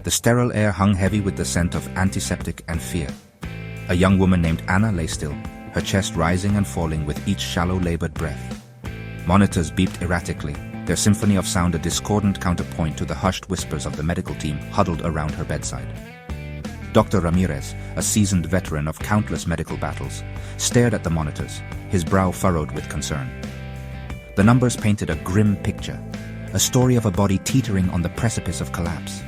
The sterile air hung heavy with the scent of antiseptic and fear. A young woman named Anna lay still, her chest rising and falling with each shallow, labored breath. Monitors beeped erratically, their symphony of sound a discordant counterpoint to the hushed whispers of the medical team huddled around her bedside. Dr. Ramirez, a seasoned veteran of countless medical battles, stared at the monitors, his brow furrowed with concern. The numbers painted a grim picture, a story of a body teetering on the precipice of collapse.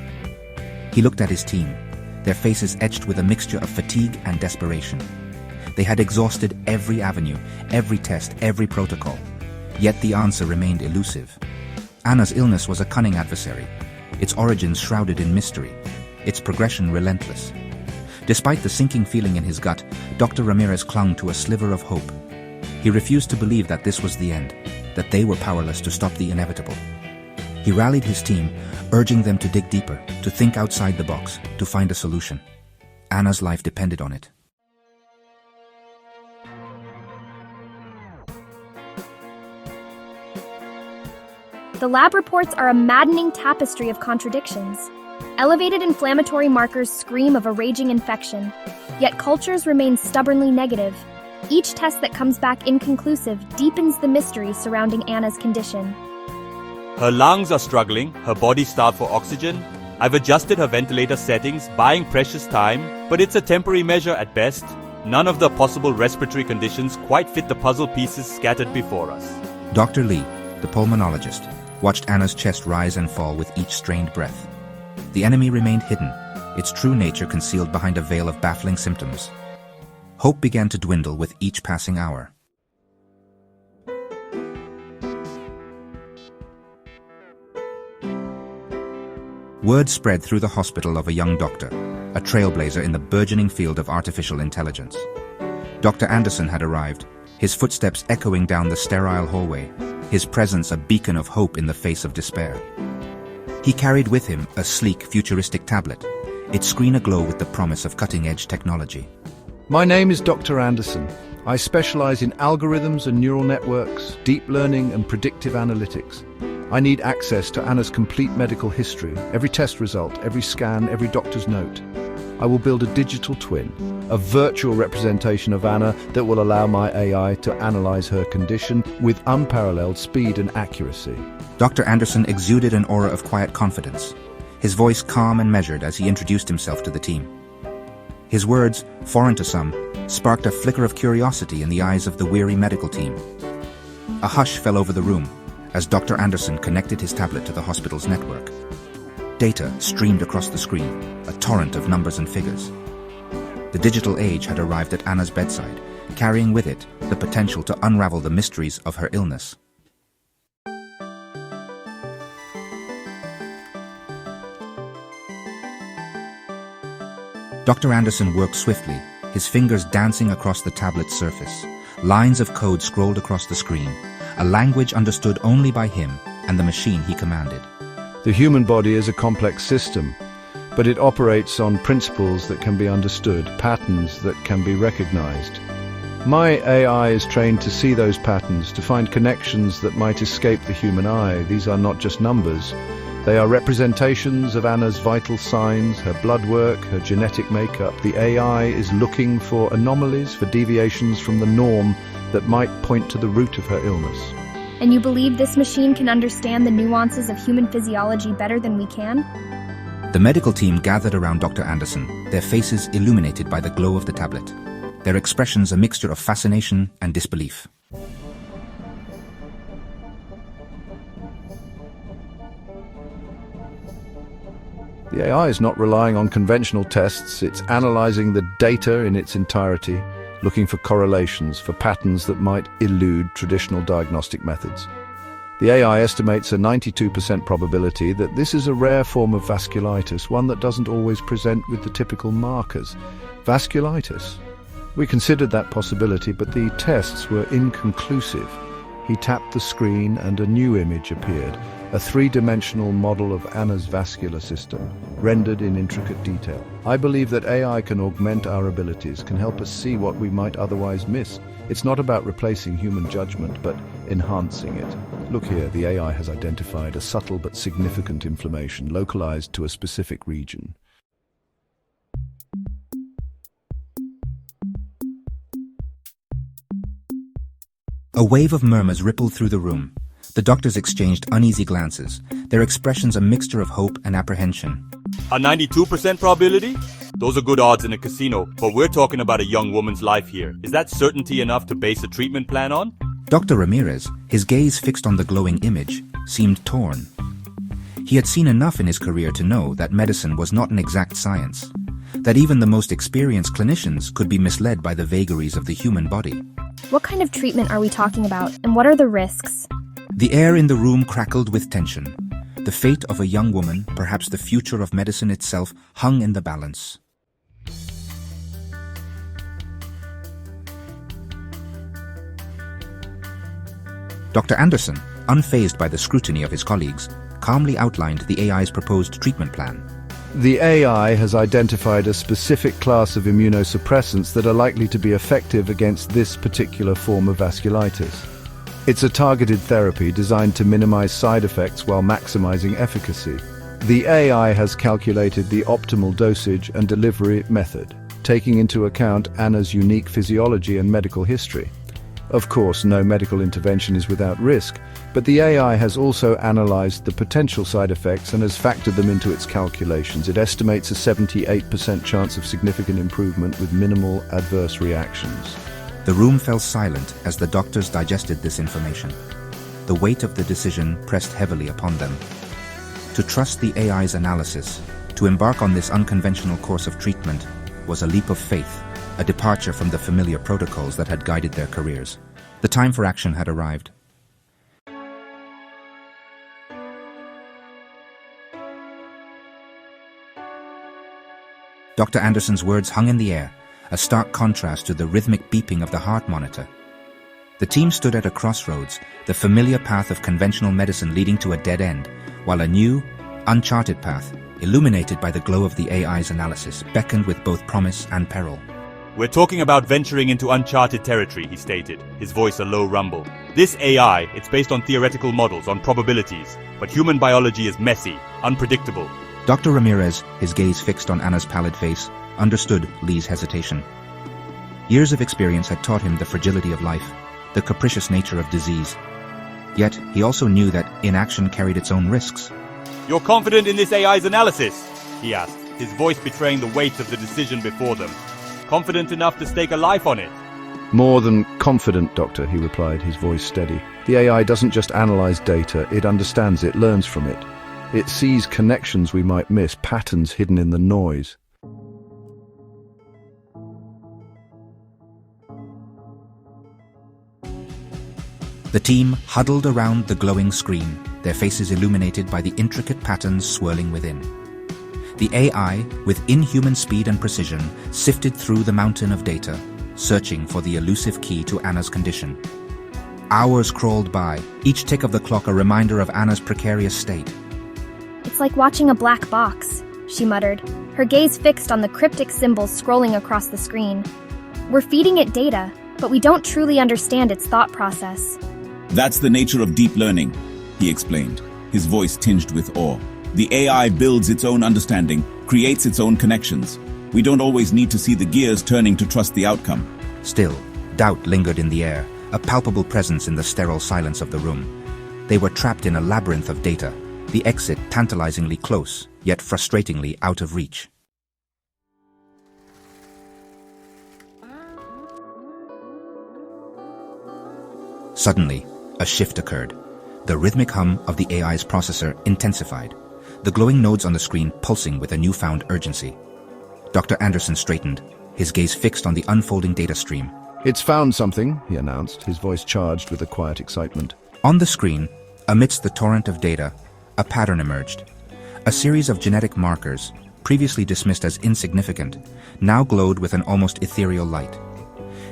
He looked at his team, their faces etched with a mixture of fatigue and desperation. They had exhausted every avenue, every test, every protocol. Yet the answer remained elusive. Anna's illness was a cunning adversary, its origins shrouded in mystery, its progression relentless. Despite the sinking feeling in his gut, Dr. Ramirez clung to a sliver of hope. He refused to believe that this was the end, that they were powerless to stop the inevitable. He rallied his team, urging them to dig deeper, to think outside the box, to find a solution. Anna's life depended on it. The lab reports are a maddening tapestry of contradictions. Elevated inflammatory markers scream of a raging infection, yet cultures remain stubbornly negative. Each test that comes back inconclusive deepens the mystery surrounding Anna's condition. Her lungs are struggling, her body starved for oxygen. I've adjusted her ventilator settings, buying precious time, but it's a temporary measure at best. None of the possible respiratory conditions quite fit the puzzle pieces scattered before us. Dr. Lee, the pulmonologist, watched Anna's chest rise and fall with each strained breath. The enemy remained hidden, its true nature concealed behind a veil of baffling symptoms. Hope began to dwindle with each passing hour. Word spread through the hospital of a young doctor, a trailblazer in the burgeoning field of artificial intelligence. Dr. Anderson had arrived, his footsteps echoing down the sterile hallway, his presence a beacon of hope in the face of despair. He carried with him a sleek, futuristic tablet, its screen aglow with the promise of cutting-edge technology. My name is Dr. Anderson. I specialize in algorithms and neural networks, deep learning and predictive analytics. I need access to Anna's complete medical history, every test result, every scan, every doctor's note. I will build a digital twin, a virtual representation of Anna that will allow my AI to analyze her condition with unparalleled speed and accuracy. Dr. Anderson exuded an aura of quiet confidence, his voice calm and measured as he introduced himself to the team. His words, foreign to some, sparked a flicker of curiosity in the eyes of the weary medical team. A hush fell over the room as Dr. Anderson connected his tablet to the hospital's network. Data streamed across the screen, a torrent of numbers and figures. The digital age had arrived at Anna's bedside, carrying with it the potential to unravel the mysteries of her illness. Dr. Anderson worked swiftly, his fingers dancing across the tablet's surface. Lines of code scrolled across the screen, a language understood only by him and the machine he commanded. The human body is a complex system, but it operates on principles that can be understood, patterns that can be recognized. My AI is trained to see those patterns, to find connections that might escape the human eye. These are not just numbers. They are representations of Anna's vital signs, her blood work, her genetic makeup. The AI is looking for anomalies, for deviations from the norm that might point to the root of her illness. And you believe this machine can understand the nuances of human physiology better than we can? The medical team gathered around Dr. Anderson, their faces illuminated by the glow of the tablet, their expressions a mixture of fascination and disbelief. The AI is not relying on conventional tests, it's analyzing the data in its entirety, looking for correlations, for patterns that might elude traditional diagnostic methods. The AI estimates a 92% probability that this is a rare form of vasculitis, one that doesn't always present with the typical markers. Vasculitis. We considered that possibility, but the tests were inconclusive. He tapped the screen and a new image appeared, a three-dimensional model of Anna's vascular system, rendered in intricate detail. I believe that AI can augment our abilities, can help us see what we might otherwise miss. It's not about replacing human judgment, but enhancing it. Look here, the AI has identified a subtle but significant inflammation localized to a specific region. A wave of murmurs rippled through the room. The doctors exchanged uneasy glances, their expressions a mixture of hope and apprehension. A 92% probability? Those are good odds in a casino, but we're talking about a young woman's life here. Is that certainty enough to base a treatment plan on? Dr. Ramirez, his gaze fixed on the glowing image, seemed torn. He had seen enough in his career to know that medicine was not an exact science, that even the most experienced clinicians could be misled by the vagaries of the human body. What kind of treatment are we talking about, and what are the risks? The air in the room crackled with tension. The fate of a young woman, perhaps the future of medicine itself, hung in the balance. Dr. Anderson, unfazed by the scrutiny of his colleagues, calmly outlined the AI's proposed treatment plan. The AI has identified a specific class of immunosuppressants that are likely to be effective against this particular form of vasculitis. It's a targeted therapy designed to minimize side effects while maximizing efficacy. The AI has calculated the optimal dosage and delivery method, taking into account Anna's unique physiology and medical history. Of course, no medical intervention is without risk, but the AI has also analyzed the potential side effects and has factored them into its calculations. It estimates a 78% chance of significant improvement with minimal adverse reactions. The room fell silent as the doctors digested this information. The weight of the decision pressed heavily upon them. To trust the AI's analysis, to embark on this unconventional course of treatment, was a leap of faith, a departure from the familiar protocols that had guided their careers. The time for action had arrived. Dr. Anderson's words hung in the air, a stark contrast to the rhythmic beeping of the heart monitor. The team stood at a crossroads, the familiar path of conventional medicine leading to a dead end, while a new, uncharted path, illuminated by the glow of the AI's analysis, beckoned with both promise and peril. We're talking about venturing into uncharted territory, he stated, his voice a low rumble. This AI, it's based on theoretical models, on probabilities, but human biology is messy, unpredictable. Dr. Ramirez, his gaze fixed on Anna's pallid face, understood Lee's hesitation. Years of experience had taught him the fragility of life, the capricious nature of disease. Yet, he also knew that inaction carried its own risks. You're confident in this AI's analysis? He asked, his voice betraying the weight of the decision before them. Confident enough to stake a life on it? More than confident, Doctor, he replied, his voice steady. The AI doesn't just analyze data, it understands it, learns from it. It sees connections we might miss, patterns hidden in the noise. The team huddled around the glowing screen, their faces illuminated by the intricate patterns swirling within. The AI, with inhuman speed and precision, sifted through the mountain of data, searching for the elusive key to Anna's condition. Hours crawled by, each tick of the clock a reminder of Anna's precarious state. It's like watching a black box, she muttered, her gaze fixed on the cryptic symbols scrolling across the screen. We're feeding it data, but we don't truly understand its thought process. That's the nature of deep learning, he explained, his voice tinged with awe. The AI builds its own understanding, creates its own connections. We don't always need to see the gears turning to trust the outcome. Still, doubt lingered in the air, a palpable presence in the sterile silence of the room. They were trapped in a labyrinth of data, the exit tantalizingly close, yet frustratingly out of reach. Suddenly, a shift occurred. The rhythmic hum of the AI's processor intensified, the glowing nodes on the screen pulsing with a newfound urgency. Dr. Anderson straightened, his gaze fixed on the unfolding data stream. It's found something, he announced, his voice charged with a quiet excitement. On the screen, amidst the torrent of data, a pattern emerged. A series of genetic markers, previously dismissed as insignificant, now glowed with an almost ethereal light.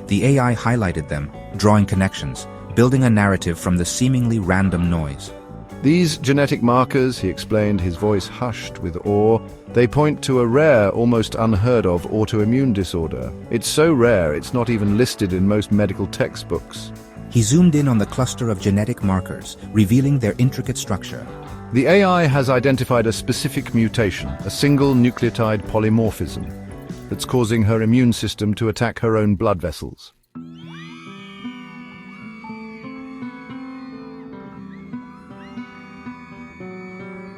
The AI highlighted them, drawing connections, building a narrative from the seemingly random noise. These genetic markers, he explained, his voice hushed with awe, they point to a rare, almost unheard of autoimmune disorder. It's so rare, it's not even listed in most medical textbooks. He zoomed in on the cluster of genetic markers, revealing their intricate structure. The AI has identified a specific mutation, a single nucleotide polymorphism, that's causing her immune system to attack her own blood vessels.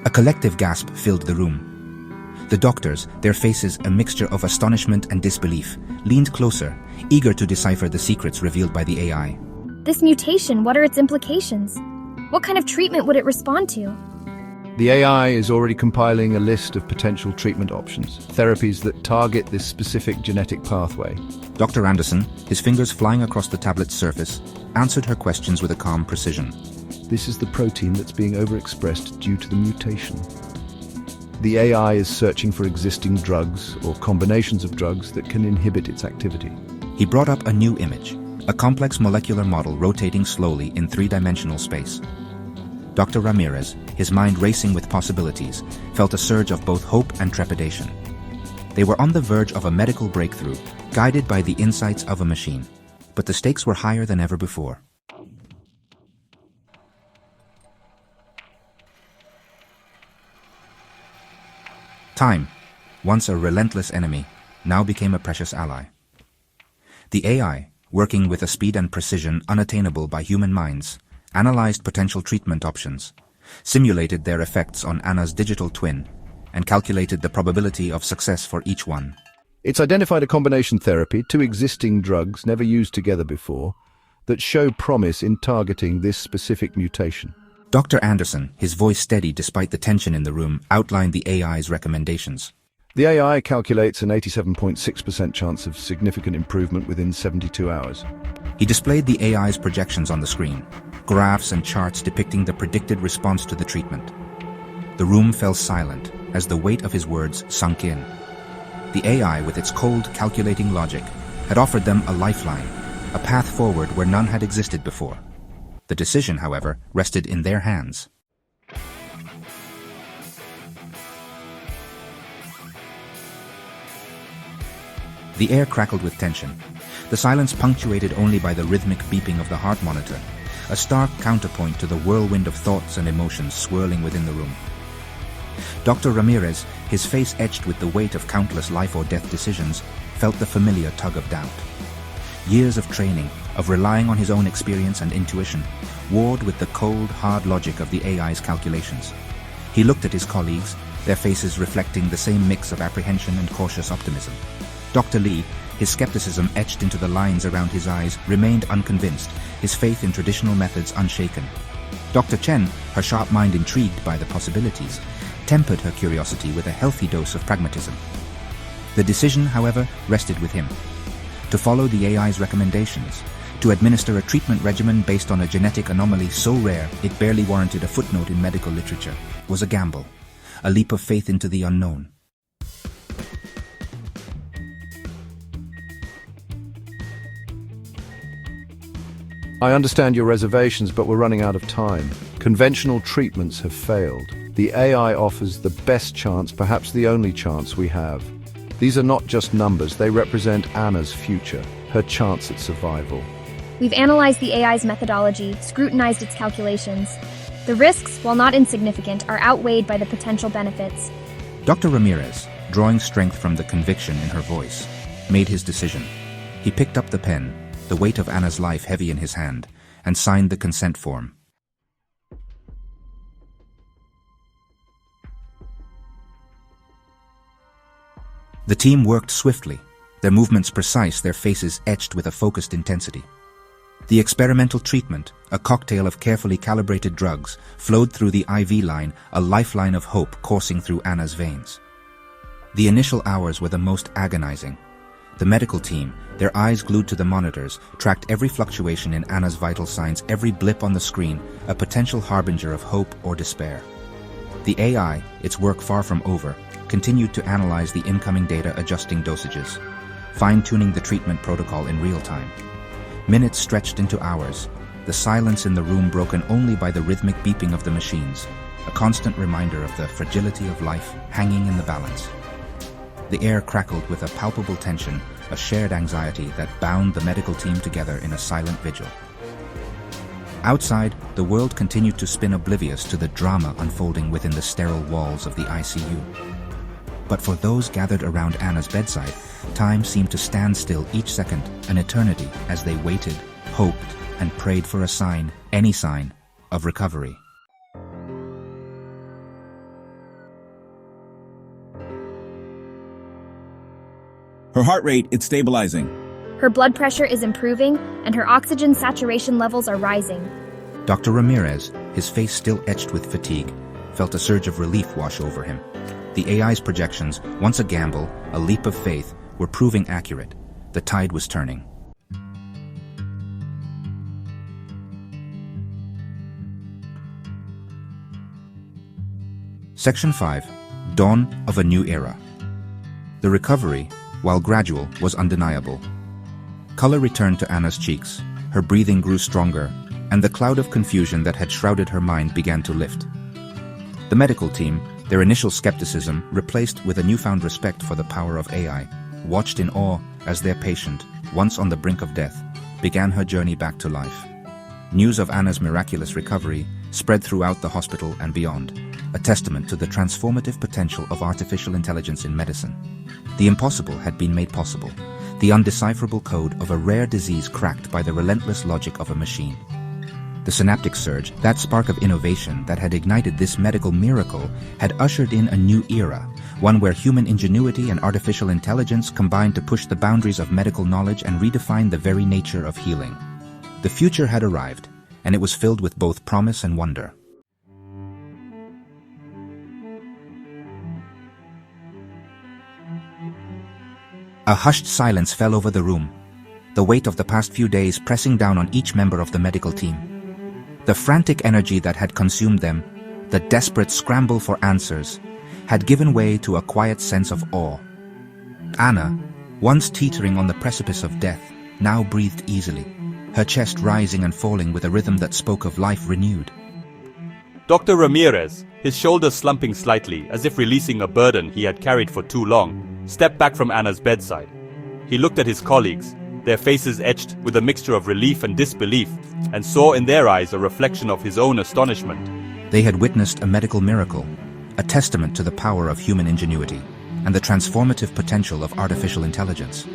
A collective gasp filled the room. The doctors, their faces a mixture of astonishment and disbelief, leaned closer, eager to decipher the secrets revealed by the AI. This mutation, what are its implications? What kind of treatment would it respond to? The AI is already compiling a list of potential treatment options, therapies that target this specific genetic pathway. Dr. Anderson, his fingers flying across the tablet's surface, answered her questions with a calm precision. This is the protein that's being overexpressed due to the mutation. The AI is searching for existing drugs or combinations of drugs that can inhibit its activity. He brought up a new image, a complex molecular model rotating slowly in three-dimensional space. Dr. Ramirez, his mind racing with possibilities, felt a surge of both hope and trepidation. They were on the verge of a medical breakthrough, guided by the insights of a machine. But the stakes were higher than ever before. Time, once a relentless enemy, now became a precious ally. The AI, working with a speed and precision unattainable by human minds, analyzed potential treatment options, simulated their effects on Anna's digital twin, and calculated the probability of success for each one. It's identified a combination therapy, two existing drugs never used together before, that show promise in targeting this specific mutation. Dr. Anderson, his voice steady despite the tension in the room, outlined the AI's recommendations. The AI calculates an 87.6% chance of significant improvement within 72 hours. He displayed the AI's projections on the screen, graphs and charts depicting the predicted response to the treatment. The room fell silent as the weight of his words sunk in. The AI, with its cold, calculating logic, had offered them a lifeline, a path forward where none had existed before. The decision, however, rested in their hands. The air crackled with tension, the silence punctuated only by the rhythmic beeping of the heart monitor, a stark counterpoint to the whirlwind of thoughts and emotions swirling within the room. Dr. Ramirez, his face etched with the weight of countless life-or-death decisions, felt the familiar tug of doubt. Years of training, of relying on his own experience and intuition, warred with the cold, hard logic of the AI's calculations. He looked at his colleagues, their faces reflecting the same mix of apprehension and cautious optimism. Dr. Lee, his skepticism etched into the lines around his eyes, remained unconvinced, his faith in traditional methods unshaken. Dr. Chen, her sharp mind intrigued by the possibilities, tempered her curiosity with a healthy dose of pragmatism. The decision, however, rested with him. To follow the AI's recommendations, to administer a treatment regimen based on a genetic anomaly so rare it barely warranted a footnote in medical literature, was a gamble, a leap of faith into the unknown. I understand your reservations, but we're running out of time. Conventional treatments have failed. The AI offers the best chance, perhaps the only chance we have. These are not just numbers, they represent Anna's future, her chance at survival. We've analyzed the AI's methodology, scrutinized its calculations. The risks, while not insignificant, are outweighed by the potential benefits. Dr. Ramirez, drawing strength from the conviction in her voice, made his decision. He picked up the pen, the weight of Anna's life heavy in his hand, and signed the consent form. The team worked swiftly, their movements precise, their faces etched with a focused intensity. The experimental treatment, a cocktail of carefully calibrated drugs, flowed through the IV line, a lifeline of hope coursing through Anna's veins. The initial hours were the most agonizing. The medical team, their eyes glued to the monitors, tracked every fluctuation in Anna's vital signs, every blip on the screen, a potential harbinger of hope or despair. The AI, its work far from over, continued to analyze the incoming data, adjusting dosages, fine-tuning the treatment protocol in real time. Minutes stretched into hours, the silence in the room broken only by the rhythmic beeping of the machines, a constant reminder of the fragility of life hanging in the balance. The air crackled with a palpable tension, a shared anxiety that bound the medical team together in a silent vigil. Outside, the world continued to spin oblivious to the drama unfolding within the sterile walls of the ICU. But for those gathered around Anna's bedside, time seemed to stand still each second, an eternity, as they waited, hoped, and prayed for a sign, any sign, of recovery. Her heart rate is stabilizing. Her blood pressure is improving, and her oxygen saturation levels are rising. Dr. Ramirez, his face still etched with fatigue, felt a surge of relief wash over him. The AI's projections, once a gamble, a leap of faith, were proving accurate. The tide was turning. Section 5. Dawn of a New Era. The recovery, while gradual, was undeniable. Color returned to Anna's cheeks, her breathing grew stronger, and the cloud of confusion that had shrouded her mind began to lift. The medical team, their initial skepticism replaced with a newfound respect for the power of AI, watched in awe as their patient, once on the brink of death, began her journey back to life. News of Anna's miraculous recovery spread throughout the hospital and beyond, a testament to the transformative potential of artificial intelligence in medicine. The impossible had been made possible, the undecipherable code of a rare disease cracked by the relentless logic of a machine. The Synaptic Surge, that spark of innovation that had ignited this medical miracle, had ushered in a new era, one where human ingenuity and artificial intelligence combined to push the boundaries of medical knowledge and redefine the very nature of healing. The future had arrived, and it was filled with both promise and wonder. A hushed silence fell over the room, the weight of the past few days pressing down on each member of the medical team. The frantic energy that had consumed them, the desperate scramble for answers, had given way to a quiet sense of awe. Anna, once teetering on the precipice of death, now breathed easily, her chest rising and falling with a rhythm that spoke of life renewed. Dr. Ramirez, his shoulders slumping slightly as if releasing a burden he had carried for too long, stepped back from Anna's bedside. He looked at his colleagues, their faces etched with a mixture of relief and disbelief, and saw in their eyes a reflection of his own astonishment. They had witnessed a medical miracle, a testament to the power of human ingenuity and the transformative potential of artificial intelligence.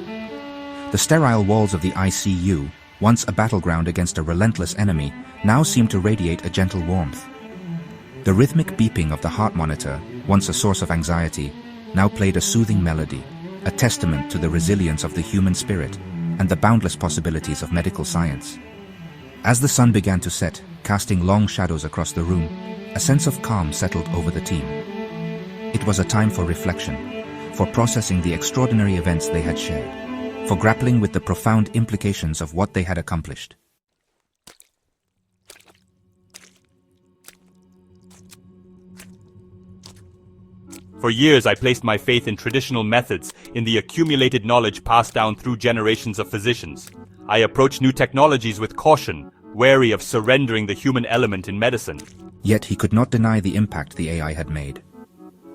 The sterile walls of the ICU, once a battleground against a relentless enemy, now seemed to radiate a gentle warmth. The rhythmic beeping of the heart monitor, once a source of anxiety, now played a soothing melody, a testament to the resilience of the human spirit and the boundless possibilities of medical science. As the sun began to set, casting long shadows across the room, a sense of calm settled over the team. It was a time for reflection, for processing the extraordinary events they had shared, for grappling with the profound implications of what they had accomplished. For years, I placed my faith in traditional methods, in the accumulated knowledge passed down through generations of physicians. I approached new technologies with caution, wary of surrendering the human element in medicine. Yet he could not deny the impact the AI had made.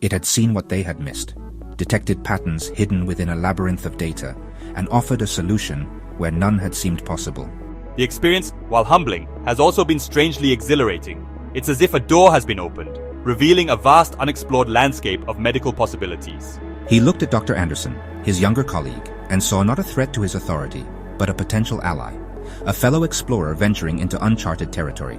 It had seen what they had missed, detected patterns hidden within a labyrinth of data, and offered a solution where none had seemed possible. The experience, while humbling, has also been strangely exhilarating. It's as if a door has been opened, revealing a vast unexplored landscape of medical possibilities. He looked at Dr. Anderson, his younger colleague, and saw not a threat to his authority, but a potential ally, a fellow explorer venturing into uncharted territory.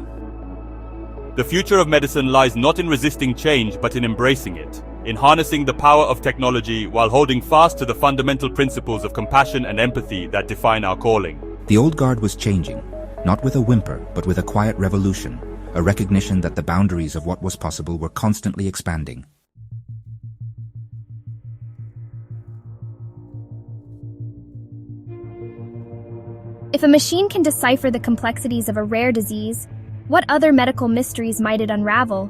The future of medicine lies not in resisting change, but in embracing it, in harnessing the power of technology while holding fast to the fundamental principles of compassion and empathy that define our calling. The old guard was changing, not with a whimper, but with a quiet revolution, a recognition that the boundaries of what was possible were constantly expanding. If a machine can decipher the complexities of a rare disease, what other medical mysteries might it unravel?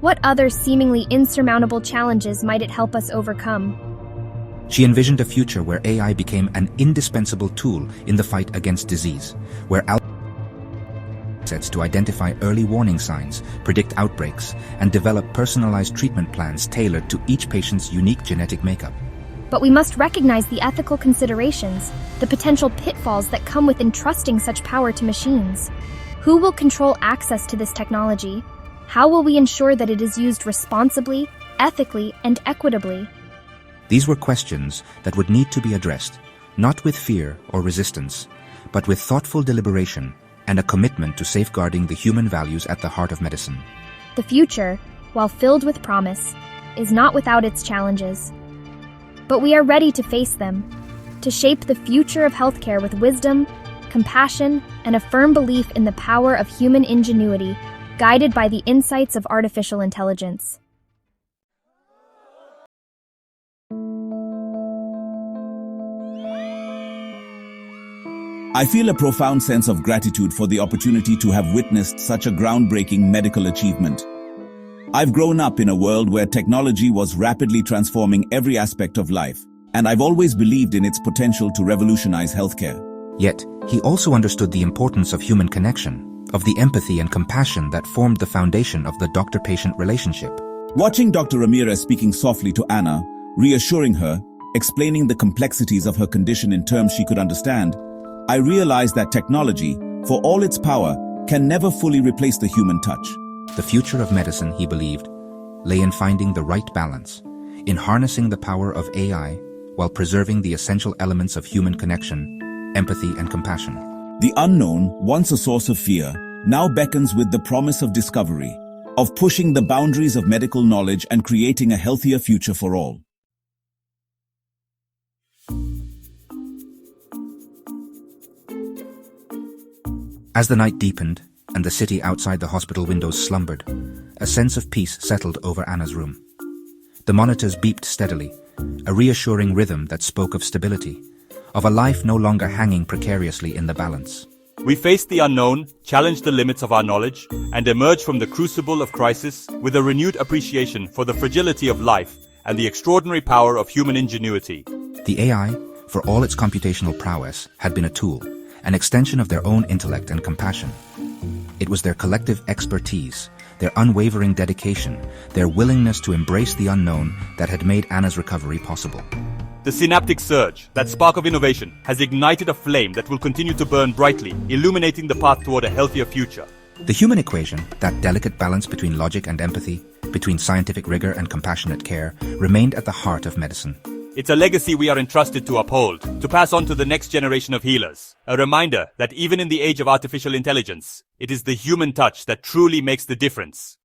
What other seemingly insurmountable challenges might it help us overcome? She envisioned a future where AI became an indispensable tool in the fight against disease, where chipsets to identify early warning signs, predict outbreaks, and develop personalized treatment plans tailored to each patient's unique genetic makeup. But we must recognize the ethical considerations, the potential pitfalls that come with entrusting such power to machines. Who will control access to this technology? How will we ensure that it is used responsibly, ethically, and equitably? These were questions that would need to be addressed, not with fear or resistance, but with thoughtful deliberation and a commitment to safeguarding the human values at the heart of medicine. The future, while filled with promise, is not without its challenges. But we are ready to face them, to shape the future of healthcare with wisdom, compassion, and a firm belief in the power of human ingenuity, guided by the insights of artificial intelligence. I feel a profound sense of gratitude for the opportunity to have witnessed such a groundbreaking medical achievement. I've grown up in a world where technology was rapidly transforming every aspect of life, and I've always believed in its potential to revolutionize healthcare. Yet, he also understood the importance of human connection, of the empathy and compassion that formed the foundation of the doctor-patient relationship. Watching Dr. Ramirez speaking softly to Anna, reassuring her, explaining the complexities of her condition in terms she could understand, I realized that technology, for all its power, can never fully replace the human touch. The future of medicine, he believed, lay in finding the right balance, in harnessing the power of AI while preserving the essential elements of human connection, empathy, and compassion. The unknown, once a source of fear, now beckons with the promise of discovery, of pushing the boundaries of medical knowledge and creating a healthier future for all. As the night deepened and the city outside the hospital windows slumbered, a sense of peace settled over Anna's room. The monitors beeped steadily, a reassuring rhythm that spoke of stability, of a life no longer hanging precariously in the balance. We faced the unknown, challenged the limits of our knowledge, and emerged from the crucible of crisis with a renewed appreciation for the fragility of life and the extraordinary power of human ingenuity. The AI, for all its computational prowess, had been a tool, an extension of their own intellect and compassion. It was their collective expertise, their unwavering dedication, their willingness to embrace the unknown that had made Anna's recovery possible. The Synaptic Surge, that spark of innovation, has ignited a flame that will continue to burn brightly, illuminating the path toward a healthier future. The human equation, that delicate balance between logic and empathy, between scientific rigor and compassionate care, remained at the heart of medicine. It's a legacy we are entrusted to uphold, to pass on to the next generation of healers. A reminder that even in the age of artificial intelligence, it is the human touch that truly makes the difference.